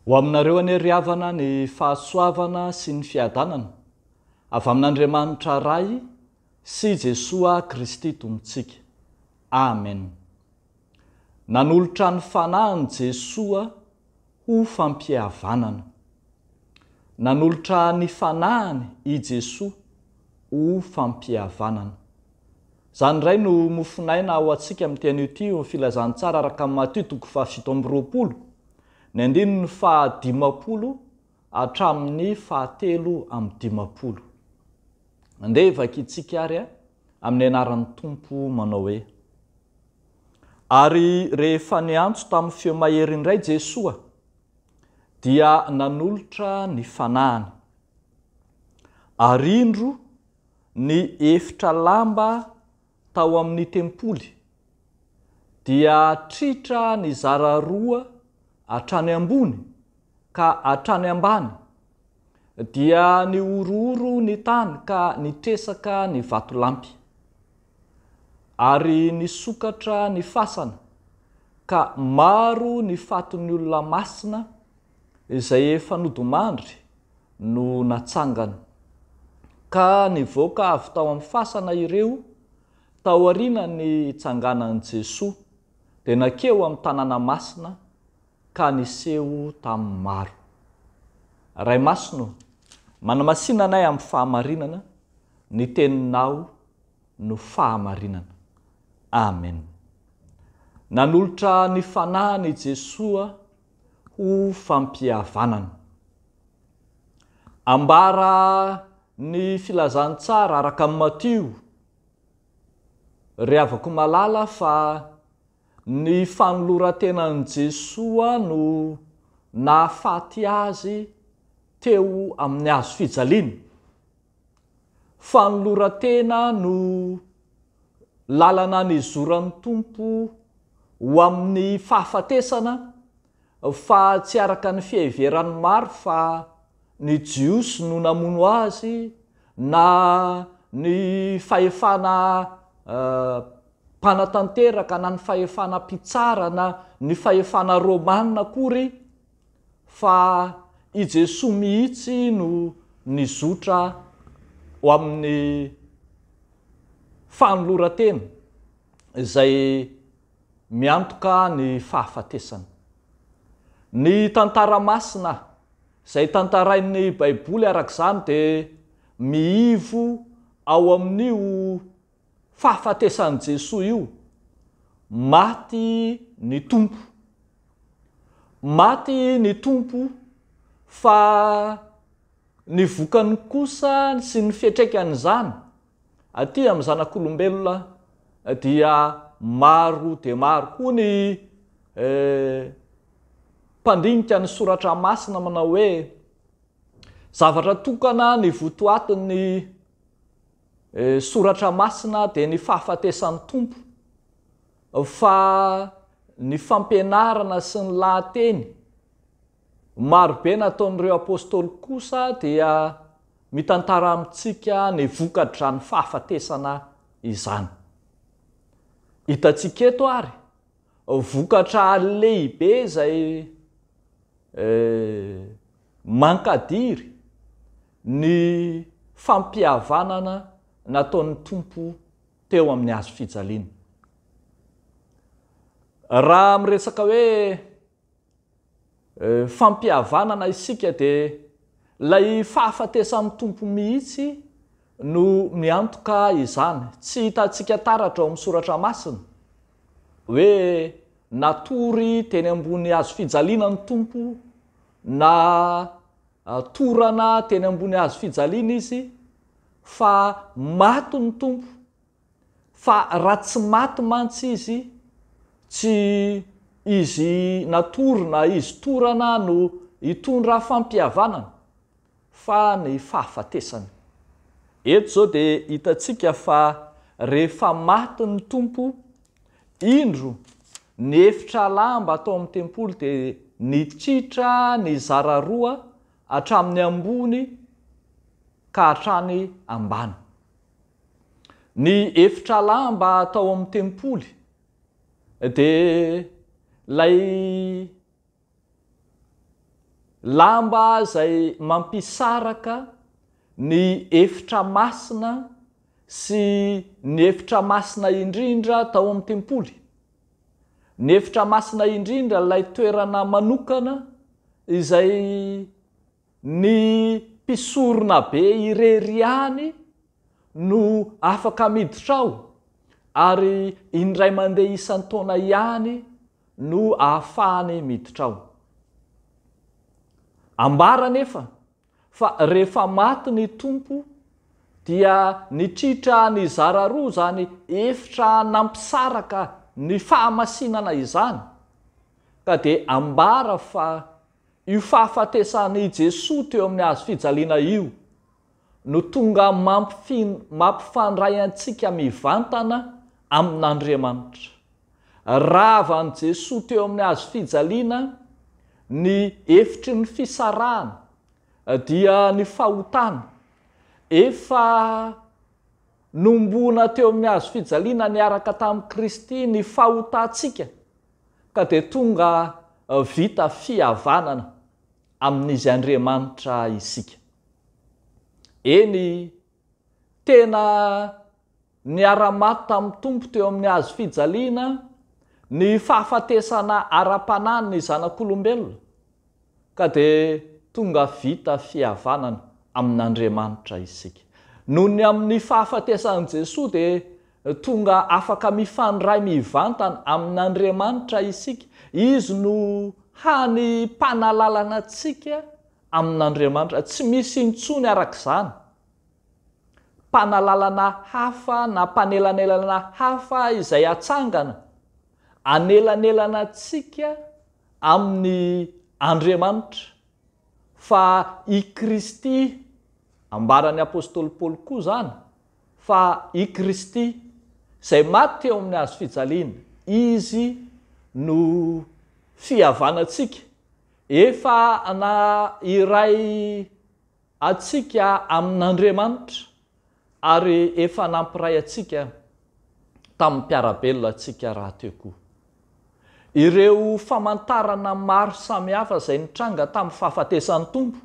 Ho aminareo anie havana ny fahasoavana sy ny fiadanana avy amin'Andriamanitra ray sy Jesoa Kristy tombontsika. Amen. Nanolotra ny fanahiny Jesoa ho fampihavanana. Nanolotra ny fanahiny i Jesoa ho fampihavanana. Zany ray no mofinaina ao antsika amin'ny tean'io filazantsara araka amin'ny Matthieu 7:20, ny andininy 10 hatramin'ny 7:20. Andeha vakitsika ary amin'ny anaran'ny Tompo manao hoe: ary rehefa niantso tamin'ny feo mahery indray Jesoa, dia nanolotra ny fanahiny. Arindro ny efitra lamba tao amin'ny tempoly, dia tritra ny zara roa hatrany ambony ka hatrany ambany, dia ny orooro ny tany ka nitresaka ny vatolampy, ary nisokatra ny fasana ka maro ny faton'ny olona masina izay efa nodomandry no natsangana, ka nivoaka avy tao amin'ny fasana ireo tao aoriana ny tsanganan'i Jesoa, dia nakeo amin'ny tanàna masina ka niseho tamin'ny maro. Ray masino, manamasina anay amin'ny fahamarinana, ny teninao no fahamarinana. Amen. Nanolotra ny fanahiny Jesoa ho fampihavanana. Ambara ny filazantsara araka amin'ny Matthieu, riavako malala fa ny fanoloran-tenan'i Jesoa no nahafaty azy teo amin'ny hazo fijaliana. Fanoloran-tena no lalana nizoran'ny Tompo ho amin'ny fahafatesana, fa tsy araka ny fiheverany maro fa ny jiosy no namono azy, na ny fahefana mpanatanteraka, na ny fahefana mpitsara, na ny fahefana romanina akory, fa i Jesoa mihitsy no nizotra ho amin'ny fanoloran-tena izay miantoka ny fahafatesana. Ny tantara masina izay tantarain'ny Baiboly arak'izany dia miivo ao amin'io fahafatesan'i Jesoa io. Maty ny Tompo. Maty ny Tompo, fa ny vokany kosa sy ny fiantraikan'izany aty amin'ny zanak'olombelona dia maro dia maro. Koa ny mpandinika ny soratra masina manao hoe: zavatra tokana ny votoatin'ny soratra masina dia ny fahafatesan'ny Tompo, fa ny fampianarana sy ny lahateny marobe nataon'ireo apôstôly kosa dia mitantara amintsika ny vokadrany fahafatesana izany. Hitantsika eto ary vokatra lehibe izay mankadiry ny fampihavanana nataon'ny Tompo teo amin'ny hazo fijaliana. Raha miresaka hoe fampihavanana isika, dia lay fahafatesan'ny Tompo mihitsy no miantoka izany. Tsy hitantsika taratra ao amin'ny soratra masina hoe natory teny ambony hazo fijaliana ny Tompo, na torana teny ambony hazo fijaliana izy, fa maty ny Tompo. Fa raha tsy maty mantsy izy, tsy izy natorona, izy torana no hitondra fampihavanana, fa ny fahafatesana. Eto zao dia hitantsika fa rehefa maty ny Tompo, indro ny efitra lamba atao amin'ny tempoly dia nitritra ny zara roa hatramin'ny ambony ka hatrany ambany. Ny efitra lamba atao amin'ny tempoly dia lay lamba izay mampisaraka ny efitra masina sy ny efitra masina indrindra tao amin'ny tempoly. Ny efitra masina indrindra ilay toerana manokana izay ny mpisorona be ireriany no afaka miditra ao, ary indray mandeha isan-taona ihany no ahafahany miditra ao. Ambara nefa fa rehefa maty ny tompo dia nitritra ny zara roa zany efitra nampisaraka ny fahamasinana izany, ka dia ambara fa io fahafatesan'i Jesosy teo amin'ny hazo fijaliana io no tonga mampifandray antsika mivantana amin'Andriamanitra. Ravan'i Jesosy teo amin'ny hazo fijaliana ny efitry ny fisarahana dia ny fahotana. Efa nombona teo amin'ny hazo fijaliana niaraka tamin'i Kristy ny fahotantsika, ka dia tonga vita fihavanana amin'izy Andriamanitra isika. Eny tena niara-maty tamin'ny tompo teo amin'ny hazo fijaliana ny fahafatesana ara-panany ny zanak'olombelona, ka dia tonga vita fihavanana amin'Andriamanitra isika. Noho ny amin'ny fahafatesan'i Jesosy dia tonga afaka mifandray mivantana amin'Andriamanitra isika. Izy no hany mpanalalana antsika amin'Andriamanitra. Tsy misy intsony arak'izany mpanalalana hafa na mpanelanelana hafa izay atsangana anelanelana antsika amin'ny Andriamanitra, fa i Kristy, ambaran'ny apôstôly Paoly koa zany, fa i Kristy izay maty teo amin'ny hazo fijaliana, izy no fihavanantsika. Efa na iray atsika amin'Andriamanitra, ary efa nampiray atsika tamin'ny mpiarabelona atsika raha teo koa. Ireo famantarana maro samihafa izay nitranga tamin'ny fahafatesan'ny tompo,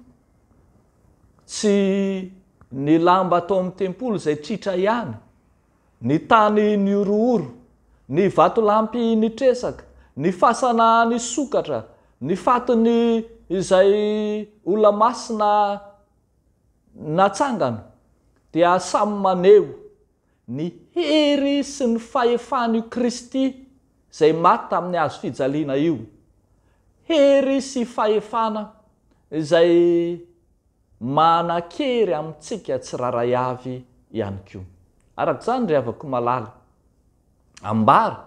tsy ny lamba tao amin'ny tempoly izay tritra ihany, ny tany niorooro, ny vatolampy nitresaka, ny fasana nisokatra, ny fatiny izay olona masina natsangana, dia samy maneho ny hery sy ny fahefan'io Kristy izay maty tamin'ny hazo fijaliana io. Hery sy fahefana izay manan-kery amintsika tsiraray avy ihany koa. Arak'izany ry havako malala, ambara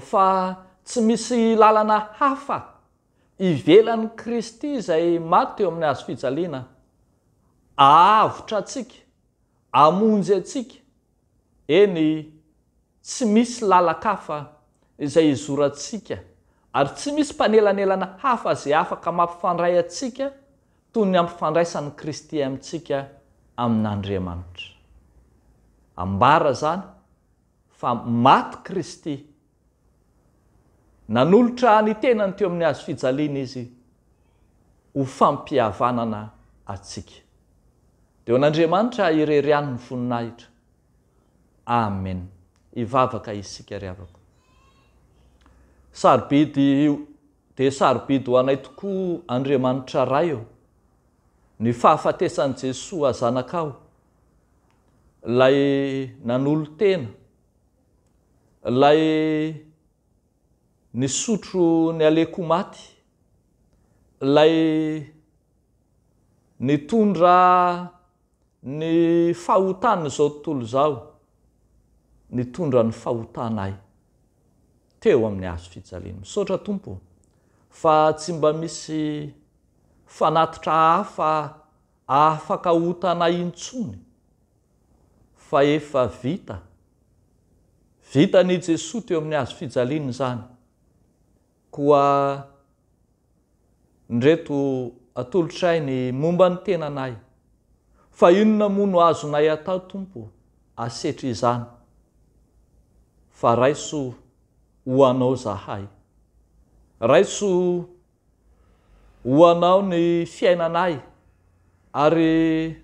fa tsy misy lalana hafa ivelan'i Kristy izay maty teo amin'ny hazo fijaliana ahavotra atsika, amonjy atsika. Eny, tsy misy lalakafa izay izorantsika, ary tsy misy mpanelanelana hafa izay afaka mampifandray atsika toy ny ampifandraisan'i Kristy amintsika amin'Andriamanitra. Ambara zany fa maty Kristy, nanolotra ny tenany teo amin'ny hazo fijaliana izy ho fampihavanana atsika. Deo an'Andriamanitra ireriany ny voninahitra. Amen. Ivavaka isika ry havako. Sarobidy dia sarobidy ho anay tokoa Andriamanitra ray eo, ny fahafatesan'i Jesosy azanakao, lay nanolo tena, lay nisotro ny aleko maty, lay nitondra ny fahotana izao tontolo izao, nitondra ny fahotanay teo amin'ny hazo fijaliana. Misaotra Tompo fa tsy mba misy fanatitra hafa afaka hotanay intsony, fa efa vitany Jesosy teo amin'ny hazo fijaliana zany. Koa ndreto atolotrainy momba ny tenanay, fa inona moa no azonay atao Tompo asetra izany, fa raiso ho anao zahay, raiso hoanao ny fiainanay ary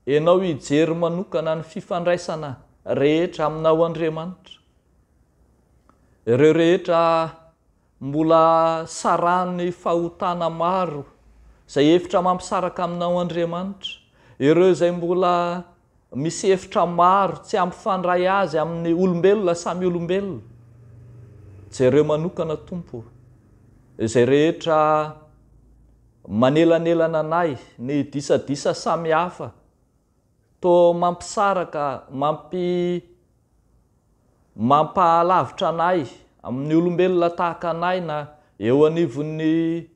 ianao hijery manokana ny fifandraisana rehetra aminao Andriamanitra. Ireo rehetra mbola sarany fahotana maro izay hevitra mampisaraka aminao Andriamanitra, ireo izay mbola misy hevitra maro tsy ampifandray azy amin'ny olombelona samy olombelona, jereo manokana Tompo, izay rehetra manelanelana anay ny disadisa samy hafa, to mampisaraka, mampahalavitra anay amin'ny olombelona tahaka anay, na eo anivon'ny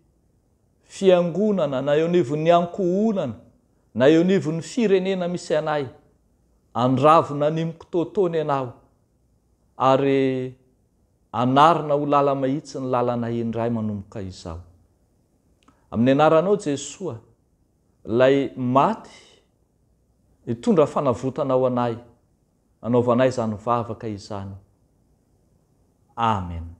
fiangonana, na eo anivon'ny ankohonana, na eo anivon'ny firenena misy anay. Andravona nimiko totony ianao ary anarina ho lala mahitsy ny lalana indray manomboka izao. Amin'ny anaranao Jesoa, lay maty hitondra fanavotana ao anay, anaovanay izany vavaka izany. Amen.